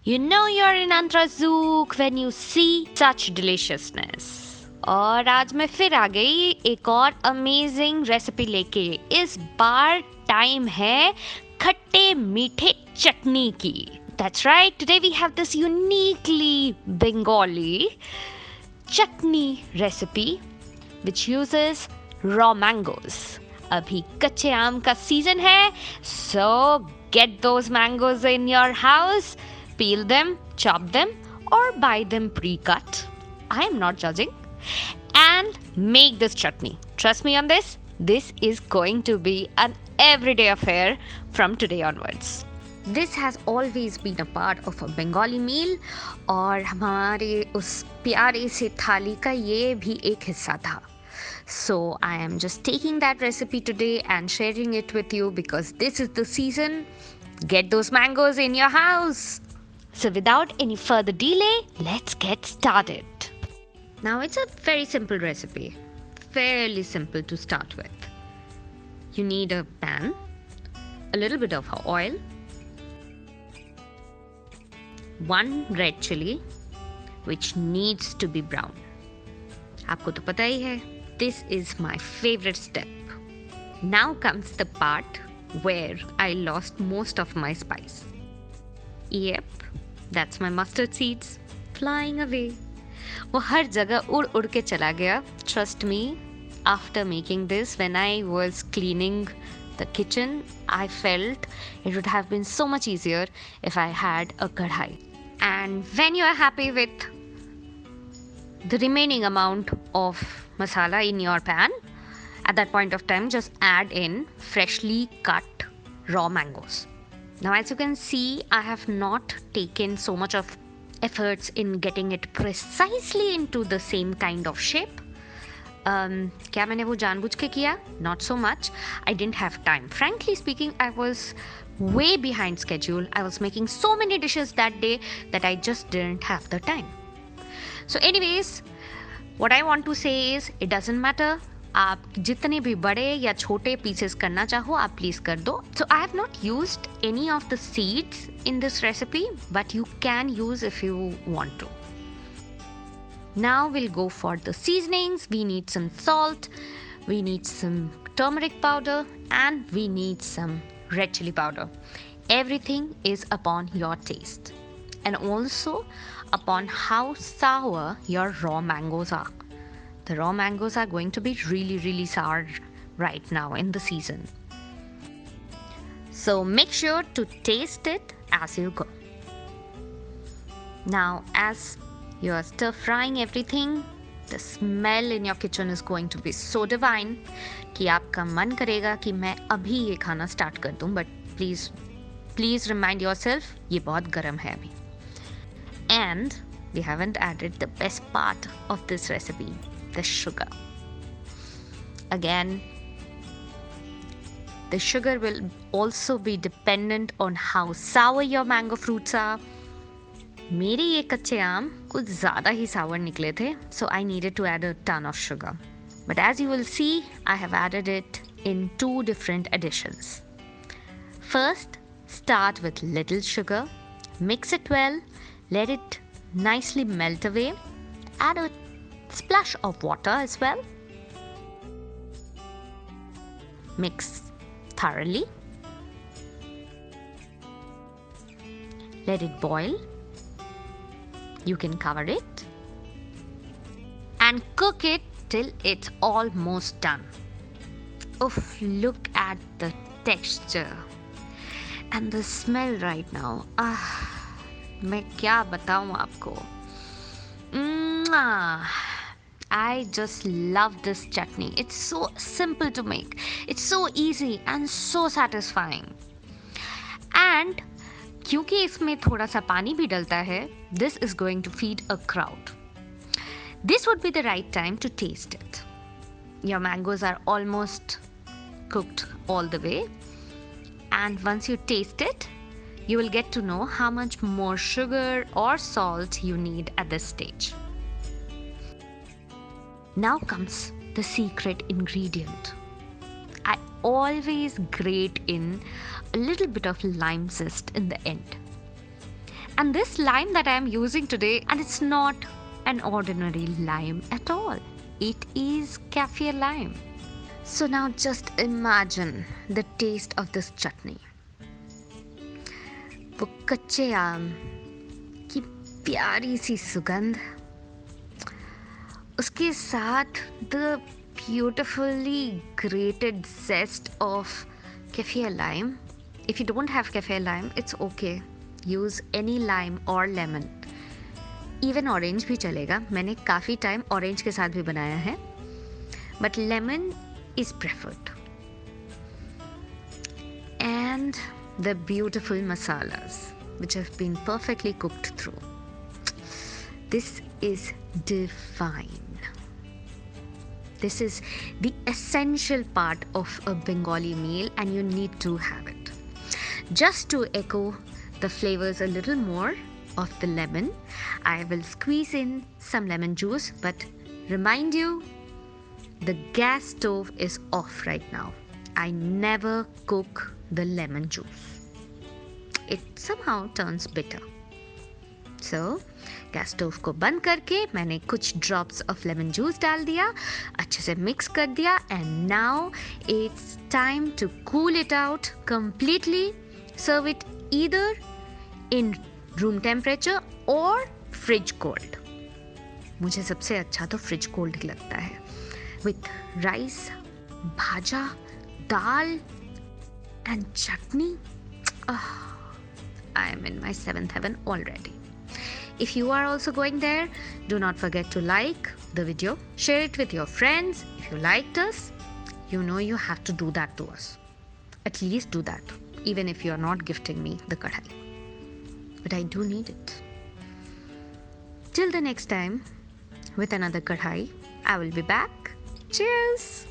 You know you're in Antara Zouqh when you see such deliciousness. और आज मैं फिर आ गई एक और अमेजिंग रेसिपी लेके। इस बार टाइम है खट्टे मीठे चटनी की। That's right, today we have this uniquely Bengali chutney recipe which uses raw mangoes. अभी कच्चे आम का सीजन है, so get those mangoes in your house, peel them, chop them, or buy them pre-cut. I am not judging. And make this chutney. Trust me on this. This is going to be an everyday affair from today onwards. This has always been a part of a Bengali meal और हमारे उस प्यारे से थाली का ये भी एक हिस्सा था. So I am just taking that recipe today and sharing it with you because this is the season. Get those mangoes in your house. So without any further delay, let's get started. Now it's a very simple recipe, fairly simple to start with. You need a pan, a little bit of oil, one red chili which needs to be brown. आपको तो पता ही है, this is my favorite step. Now comes the part where I lost most of my spice. Yep, that's my mustard seeds flying away. वो हर जगह उड़ उड़ के चला गया. Trust me, after making this, when I was cleaning the kitchen, I felt it would have been so much easier if I had a kadhai. And when you are happy with the remaining amount of masala in your pan, at that point of time, just add in freshly cut raw mangoes. Now, as you can see, I have not taken so much of efforts in getting it precisely into the same kind of shape. क्या मैंने वो जानबूझ के किया? Not so much. I didn't have time. Frankly speaking, I was way behind schedule. I was making so many dishes that day that I just didn't have the time. So anyways, what I want to say is, it doesn't matter. आप जितने भी बड़े या छोटे pieces करना चाहो आप please कर दो. So I have not used any of the seeds in this recipe, but you can use if you want to. Now we'll go for the seasonings. We need some salt, we need some turmeric powder, and we need some red chili powder. Everything is upon your taste and also upon how sour your raw mangoes are. The raw mangoes are going to be really sour right now in the season. So make sure to taste it as you go. Now, as you are stir frying everything, the smell in your kitchen is going to be so divine कि आपका मन करेगा कि मैं अभी ये खाना start कर दूं. But please remind yourself, ये बहुत गरम है अभी. And we haven't added the best part of this recipe, the sugar. Again, the sugar will also be dependent on how sour your mango fruits are. मेरे ये कच्चे आम कुछ ज़्यादा ही sour निकले थे, so I needed to add a ton of sugar. But as you will see, I have added it in 2 different additions. First, start with little sugar, mix it well, let it nicely melt away, add a splash of water as well. Mix thoroughly. Let it boil. You can cover it and cook it till it's almost done. Oof, look at the texture and the smell right now. मैं क्या बताऊं आपको. I just love this chutney. It's so simple to make. It's so easy and so satisfying. And क्योंकि इसमें थोड़ा सा पानी भी डलता है, this is going to feed a crowd. This would be the right time to taste it. Your mangoes are almost cooked all the way. And once you taste it, you will get to know how much more sugar or salt you need at this stage. Now comes the secret ingredient. I always grate in a little bit of lime zest in the end. And this lime that I am using today, and it's not an ordinary lime at all. It is kaffir lime. So now just imagine the taste of this chutney. वो कच्चे आम की प्यारी सी सुगंध, उसके साथ the beautifully grated zest of kaffir lime. If you don't have kaffir lime, it's okay. Use any lime or lemon. Even orange भी चलेगा. मैंने काफ़ी टाइम orange के साथ भी बनाया है. But lemon is preferred. And the beautiful masalas, which have been perfectly cooked through. This is divine. This is the essential part of a Bengali meal, and you need to have it. Just to echo the flavors a little more of the lemon, I will squeeze in some lemon juice, but remind you, the gas stove is off right now. I never cook the lemon juice. It somehow turns bitter. So, gas stove को बंद करके मैंने कुछ drops of lemon juice डाल दिया, अच्छे से mix कर दिया, and now it's time to cool it out completely. Serve it either in room temperature और फ्रिज कोल्ड. मुझे सबसे अच्छा तो फ्रिज कोल्ड ही लगता है. With rice, bhaja, dal and chutney. I am in my 7th heaven already. If you are also going there, do not forget to like the video, share it with your friends. If you liked us, you know you have to do that to us. At least do that, even if you are not gifting me the kadhai. But I do need it. Till the next time, with another kadhai, I will be back. Cheers!